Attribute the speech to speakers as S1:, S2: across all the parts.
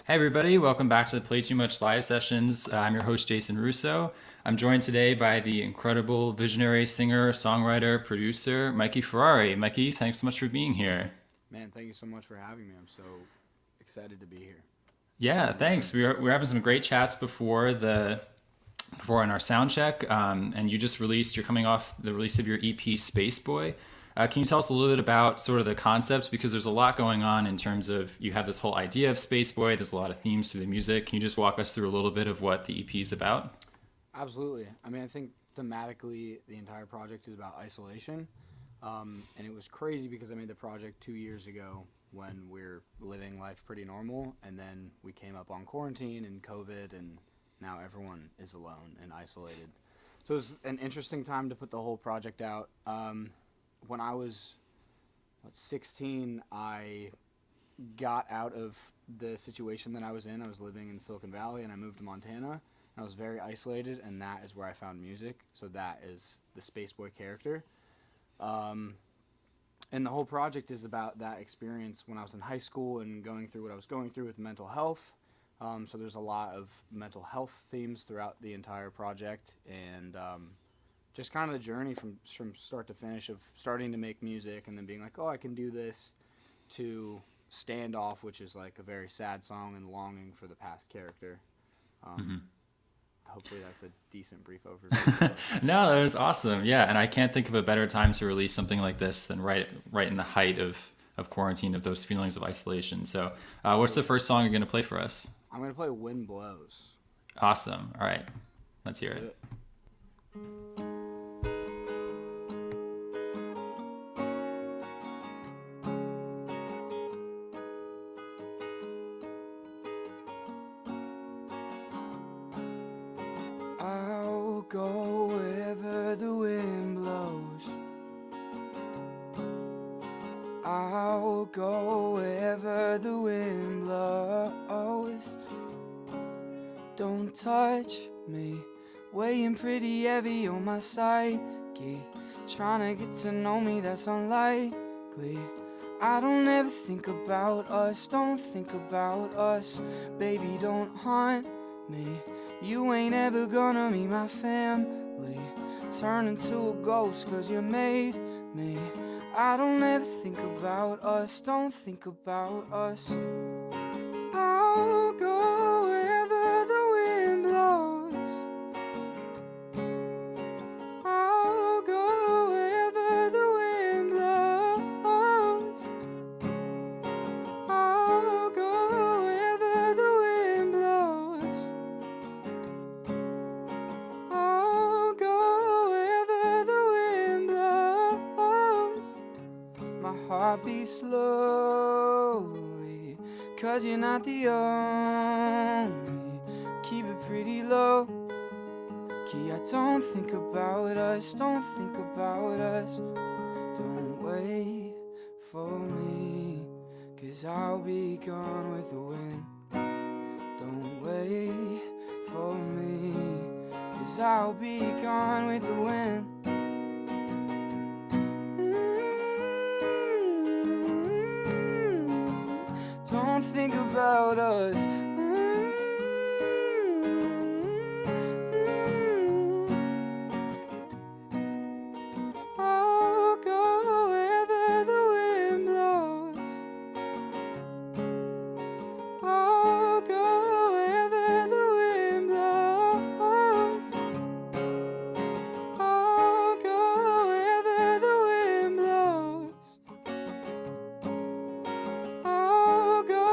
S1: Hey everybody, welcome back to the Play Too Much live sessions. I'm your host Jason Russo. I'm joined today by the incredible visionary singer, songwriter, producer, Mikey Ferrari. Mikey, thanks so much for being here.
S2: Man, thank you so much for having me. I'm so excited to be here.
S1: Yeah, thanks. We were having some great chats before in our sound check, and you're coming off the release of your EP Space Boy. Can you tell us a little bit about sort of the concepts? Because there's a lot going on in terms of you have this whole idea of Space Boy. There's a lot of themes to the music. Can you just walk us through a little bit of what the EP is about?
S2: Absolutely. I mean, I think thematically the entire project is about isolation. And it was crazy because I made the project 2 years ago when we're living life pretty normal. And then we came up on quarantine and COVID, and now everyone is alone and isolated. So it was an interesting time to put the whole project out. When I was 16, I got out of the situation that I was in. I was living in Silicon Valley and I moved to Montana. And I was very isolated, and that is where I found music. So that is the Space Boy character. Um, and the whole project is about that experience when I was in high school and going through what I was going through with mental health. So there's a lot of mental health themes throughout the entire project, and just kind of the journey from start to finish of starting to make music and then being like, oh, I can do this, to Standoff, which is like a very sad song and longing for the past character. Um, Hopefully that's a decent brief overview.
S1: No, that was awesome. Yeah, and I can't think of a better time to release something like this than right in the height of quarantine, of those feelings of isolation. So, what's the first song you're going to play for us?
S2: I'm going to play Wind Blows.
S1: Awesome. All right, let's hear
S2: Do
S1: it.
S2: it. I'll go wherever the wind blows. I'll go wherever the wind blows. Don't touch me, weighing pretty heavy on my psyche. Trying to get to know me, that's unlikely. I don't ever think about us, don't think about us. Baby, don't haunt me. You ain't ever gonna meet my family. Turn into a ghost cause you made me. I don't ever think about us, don't think about us. I'll go wherever the wind blows. I'll go wherever the wind blows. I'll go wherever the wind blows. I'll go wherever the wind blows. My heart beats slowly, cause you're not the only. Keep it pretty low key, I don't think about us, don't think about us. Don't wait for me, cause I'll be gone with the wind. Don't wait for me, cause I'll be gone with the wind. Don't think about us. I'll go wherever the wind blows. I'll go wherever the wind blows. I'll go wherever the wind blows. I'll go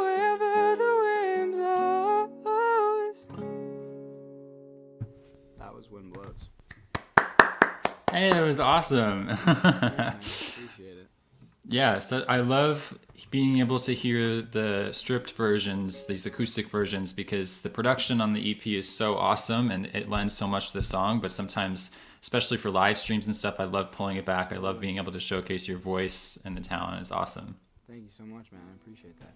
S2: wherever the wind blows. That was Wind Blows.
S1: Hey, that was awesome.
S2: Thanks, man. Appreciate it.
S1: Yeah, so I love being able to hear the stripped versions, these acoustic versions, because the production on the EP is so awesome and it lends so much to the song. But sometimes, especially for live streams and stuff, I love pulling it back. I love being able to showcase your voice and the talent. It's awesome.
S2: Thank you so much, man. I appreciate that.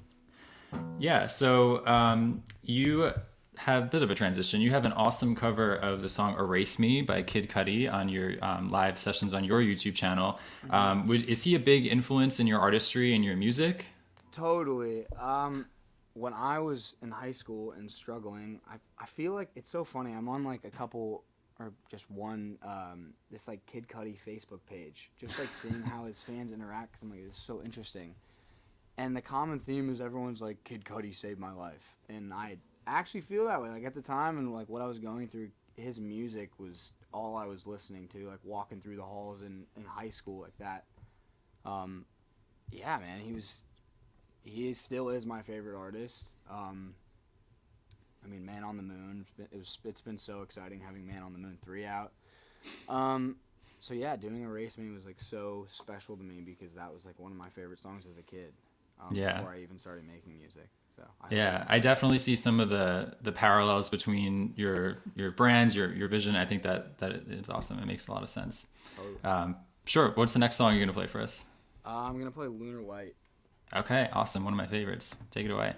S1: Yeah, so you have a bit of a transition. You have an awesome cover of the song "Erase Me" by Kid Cudi on your live sessions on your YouTube channel. Is he a big influence in your artistry and your music?
S2: Totally. when I was in high school and struggling, I feel like it's so funny. I'm on like a couple or just one this like Kid Cudi Facebook page, just like seeing how his fans interact. 'Cause I'm like, it's so interesting. And the common theme is everyone's like, Kid Cudi saved my life, and I actually feel that way. Like at the time and like what I was going through, his music was all I was listening to. Like walking through the halls in high school like that. Yeah, man, still is my favorite artist. I mean, Man on the Moon. It's been so exciting having Man on the Moon 3 out. So yeah, doing Erase Me was like so special to me because that was like one of my favorite songs as a kid. Before I even started making music. So
S1: I definitely see some of the parallels between your brands, your vision. I think that is awesome. It makes a lot of sense.
S2: Totally.
S1: Sure. What's the next song you're gonna play for us?
S2: I'm gonna play Lunar Light.
S1: Okay, awesome. One of my favorites. Take it away.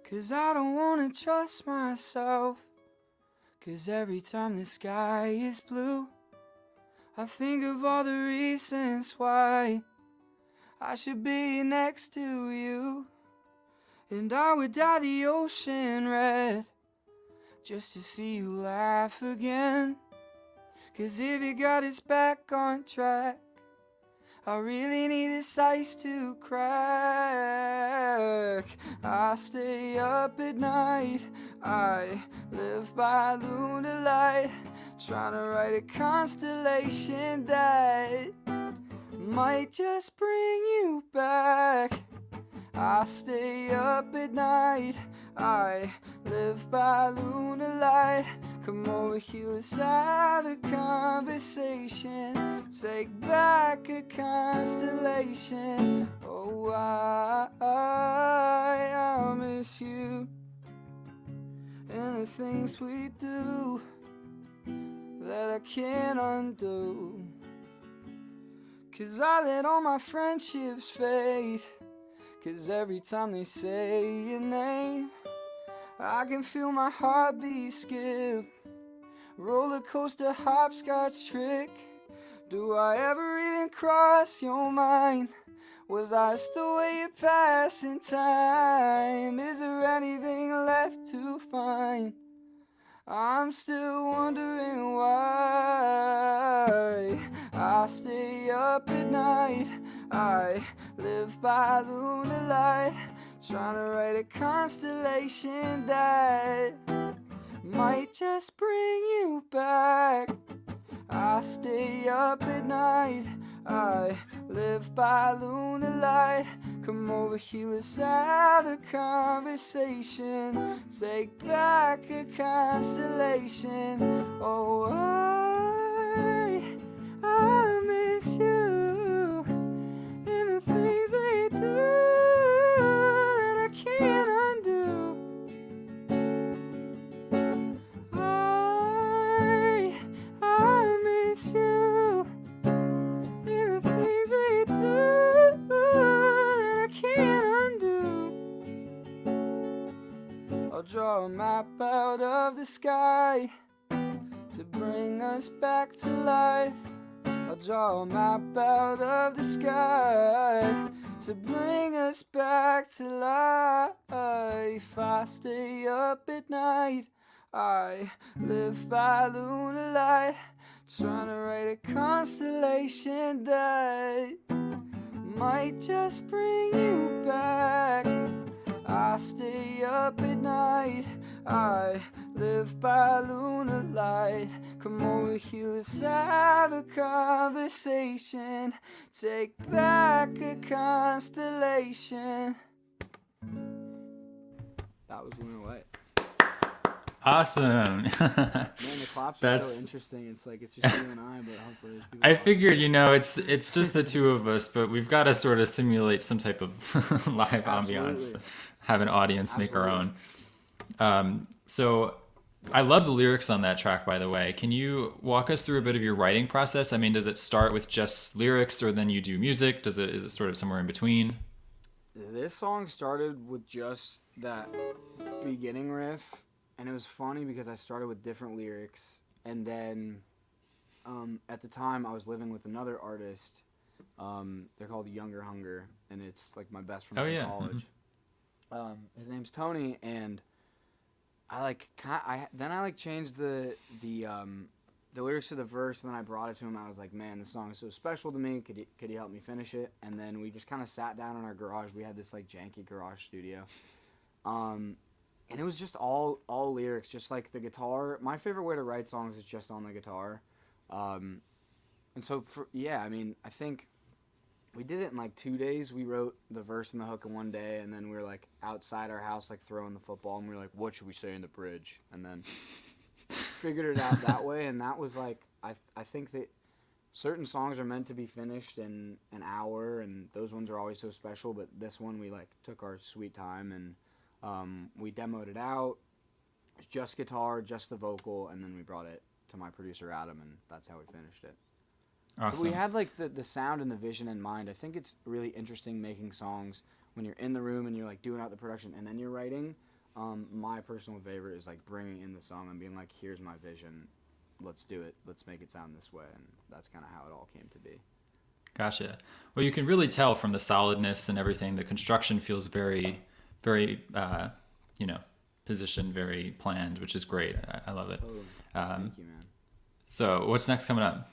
S2: 'Cause I don't wanna trust myself. 'Cause every time the sky is blue, I think of all the reasons why I should be next to you. And I would dye the ocean red just to see you laugh again. 'Cause if you got us back on track, I really need this ice to crack. I stay up at night, I live by lunar light, trying to write a constellation that might just bring you back. I stay up at night, I live by lunar light. Come over here, let's have a conversation. Take back a constellation. Oh, I miss you and the things we do that I can't undo. 'Cause I let all my friendships fade. 'Cause every time they say your name, I can feel my heartbeat skip. Roller coaster hopscotch trick. Do I ever even cross your mind? Was I just a way of passing time? Is there anything left to find? I'm still wondering why I stay up at night, I live by lunar light, trying to write a constellation that might just bring you back. I stay up at night, I live by lunar light. Come over here, let's have a conversation. Take back a constellation. Oh, I miss you and the things we do that I can't undo. I miss you and the things we do that I can't undo. I'll draw a map out of the sky to bring us back to life. I'll draw a map out of the sky to bring us back to life. I stay up at night, I live by lunar light, trying to write a constellation that might just bring you back. I stay up at night, I live by lunar light. Come over here, let's have a conversation. Take back a constellation. That was Lunar Light.
S1: Awesome.
S2: Man, the claps are so interesting. It's like it's just you and I, but hopefully there's people.
S1: I figured, it's just the two of us, but we've got to sort of simulate some type of live ambiance, have an audience make our own. So I love the lyrics on that track, by the way. Can you walk us through a bit of your writing process? I mean, does it start with just lyrics or then you do music? Is it sort of somewhere in between?
S2: This song started with just that beginning riff And it was funny because I started with different lyrics, and then at the time I was living with another artist. They're called Younger Hunger, and it's like my best friend
S1: Oh
S2: from
S1: yeah.
S2: college. His name's Tony, and then I like changed the lyrics to the verse, and then I brought it to him. I was like, man, this song is so special to me. Could he help me finish it? And then we just kind of sat down in our garage. We had this like janky garage studio. And it was just all lyrics, just like the guitar. My favorite way to write songs is just on the guitar. And so I mean, I think we did it in like 2 days. We wrote the verse and the hook in one day, and then we were like outside our house like throwing the football, and we were like, what should we say in the bridge? And then figured it out that way. And that was like, I think that certain songs are meant to be finished in an hour, and those ones are always so special, but this one we like took our sweet time, and we demoed it out. It was just guitar, just the vocal, and then we brought it to my producer Adam, and that's how we finished it.
S1: Awesome.
S2: But we had like the sound and the vision in mind. I think it's really interesting making songs when you're in the room and you're like doing out the production and then you're writing. My personal favorite is like bringing in the song and being like, here's my vision, let's do it, let's make it sound this way, and that's kind of how it all came to be.
S1: Gotcha. Well, you can really tell from the solidness and everything. The construction feels very, very, positioned, very planned, which is great. I love it.
S2: Totally. Thank you, man.
S1: So, what's next coming up?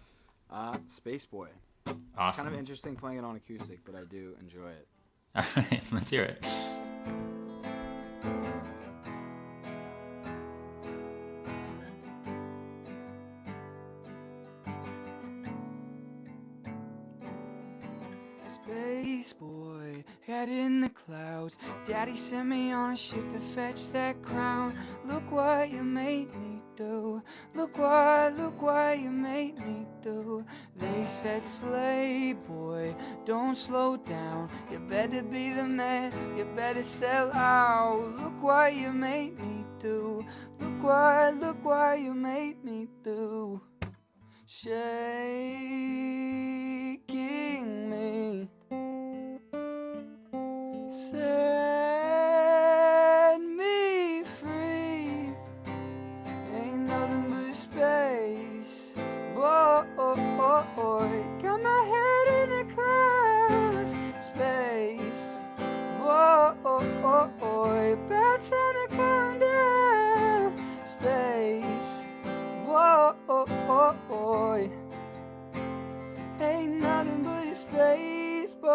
S2: Space Boy.
S1: Awesome.
S2: It's kind of interesting playing it on acoustic, but I do enjoy it.
S1: All right, let's hear it.
S2: Space boy, head in the clouds. Daddy sent me on a ship to fetch that crown. Look what you made me do. Look what you made me do. They said, slay boy, don't slow down. You better be the man, you better sell out. Look what you made me do. Look what you made me do. Shaking me, set me free. Ain't nothing but space, boy. Got my head in the clouds, space, boy. About time to calm down, space, boy. Ain't nothing but a space boy.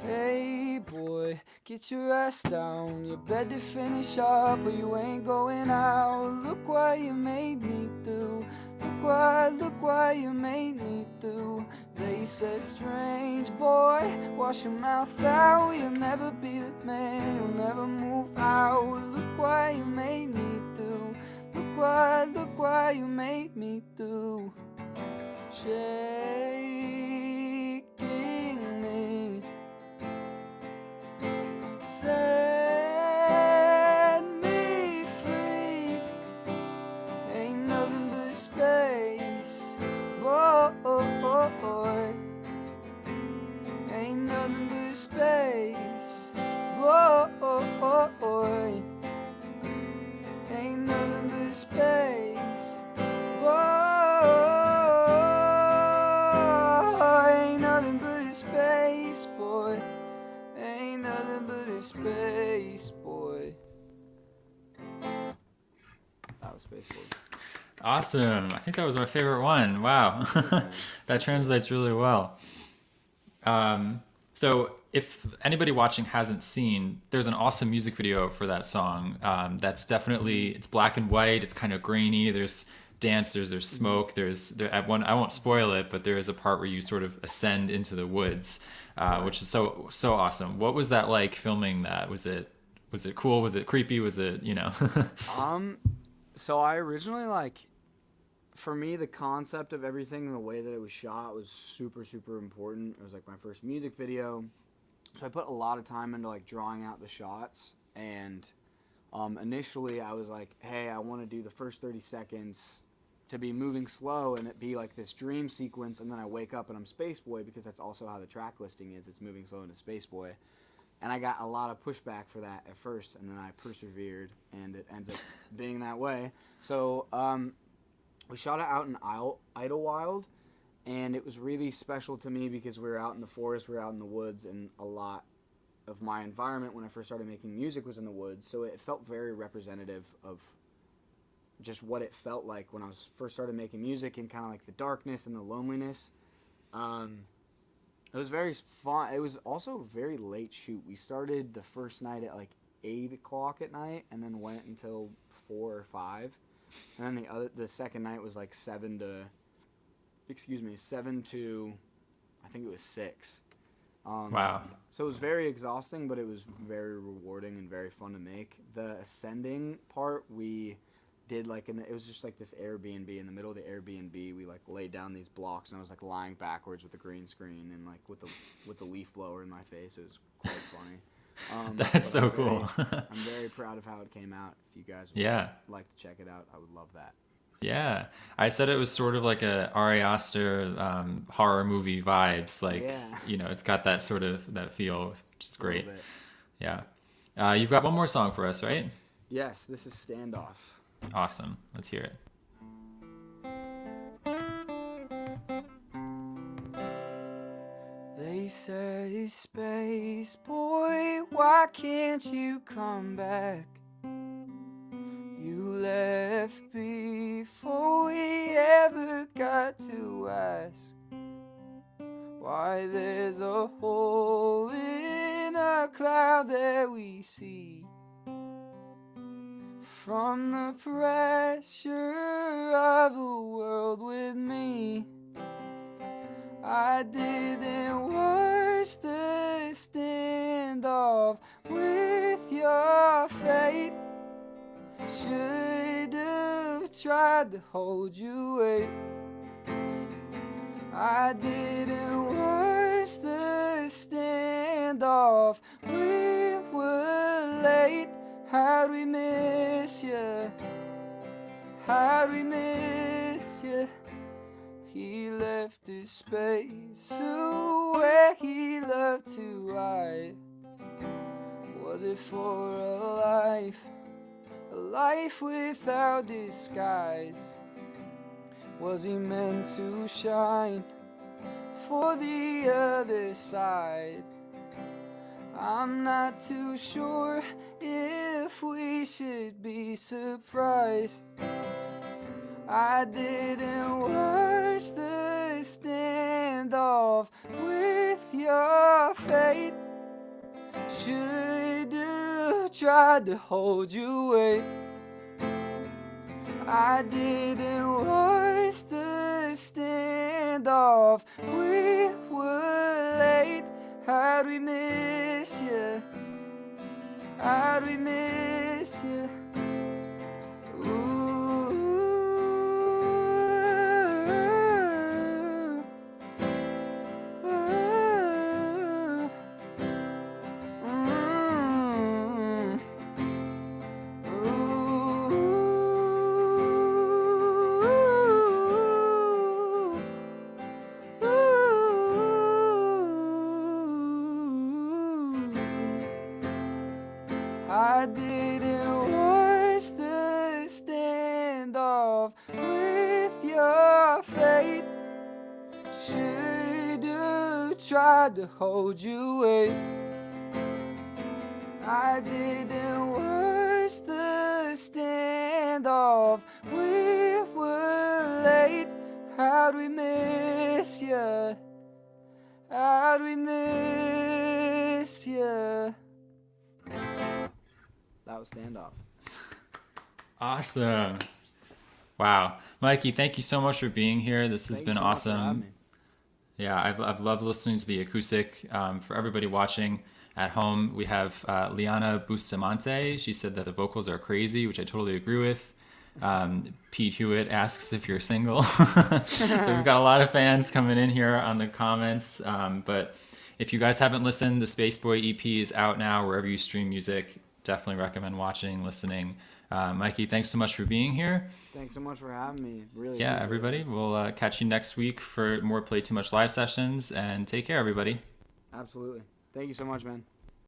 S2: Hey boy, get your ass down. You better finish up or you ain't going out. Look what you made me do. Look what you made me do. They said, strange boy, wash your mouth out. You'll never be the man, you'll never move out. Look what you made me do. Look what you made me do. Shaking me, set me free. Ain't nothing but space, boy. Ain't nothing but space, boy. Ain't nothing but space, boy. Ain't nothing but a space boy. Ain't nothing but a space boy. That was Space Boy.
S1: Awesome. I think that was my favorite one. Wow. That translates really well. So if anybody watching hasn't seen, there's an awesome music video for that song. That's definitely, it's black and white. It's kind of grainy. There's dancers, there's smoke. I won't spoil it, but there is a part where you sort of ascend into the woods, which is so awesome. What was that like filming that? Was it cool? Was it creepy? Was it,
S2: So I originally for me, the concept of everything and the way that it was shot was super, super important. It was like my first music video. So I put a lot of time into drawing out the shots, and initially I was like, hey, I want to do the first 30 seconds to be moving slow and it be like this dream sequence, and then I wake up and I'm Space Boy, because that's also how the track listing is. It's moving slow into Space Boy. And I got a lot of pushback for that at first, and then I persevered, and it ends up being that way. So we shot it out in Idlewild, and it was really special to me because we were out in the forest, we were out in the woods, and a lot of my environment when I first started making music was in the woods. So it felt very representative of just what it felt like when I was first started making music, and kind of like the darkness and the loneliness. It was very fun. It was also a very late shoot. We started the first night at like 8 o'clock at night, and then went until 4 or 5. And then the second night was like 7 to, I think it was 6.
S1: Wow.
S2: So it was very exhausting, but it was very rewarding and very fun to make. The ascending part, we did like it was just like this Airbnb. In the middle of the Airbnb, we like laid down these blocks, and I was like lying backwards with the green screen and like with the leaf blower in my face. It was quite funny.
S1: That's so cool.
S2: I'm very proud of how it came out. If you guys would like to check it out, I would love that.
S1: Yeah, I said it was sort of like a Ari Aster horror movie vibes. Like, it's got that sort of that feel, which is great. Yeah. You've got one more song for us, right?
S2: Yes, this is Standoff.
S1: Awesome. Let's hear it.
S2: They say, space boy, why can't you come back? You left before we ever got to ask why there's a hole in a cloud that we see from the pressure of a world with me. I didn't watch the standoff with your fate. Should have tried to hold you away. I didn't watch the standoff. We were late. How'd we miss you? How'd we miss you? He left his space where he loved to hide. Was it for a life without disguise? Was he meant to shine for the other side? I'm not too sure if we should be surprised. I didn't watch the standoff with your fate. Should have tried to hold you away. I didn't watch the standoff. We were late. How'd we miss you? How'd we miss you? I didn't watch the standoff with your fate. Should have tried to hold you away. I didn't watch the standoff. We were late. How'd we miss you? How'd we miss you? That was Standoff.
S1: Awesome. Wow. Mikey, thank you so much for being here. This has been awesome. Yeah, I've loved listening to the acoustic. For everybody watching at home, we have Liana Bustamante. She said that the vocals are crazy, which I totally agree with. Pete Hewitt asks if you're single. So we've got a lot of fans coming in here on the comments. But if you guys haven't listened, the Spaceboy EP is out now wherever you stream music. Definitely recommend watching, listening. Mikey, thanks so much for being here.
S2: Thanks so much for having me. Really.
S1: Yeah, everybody. We'll catch you next week for more Play Too Much live sessions. And take care, everybody.
S2: Absolutely. Thank you so much, man.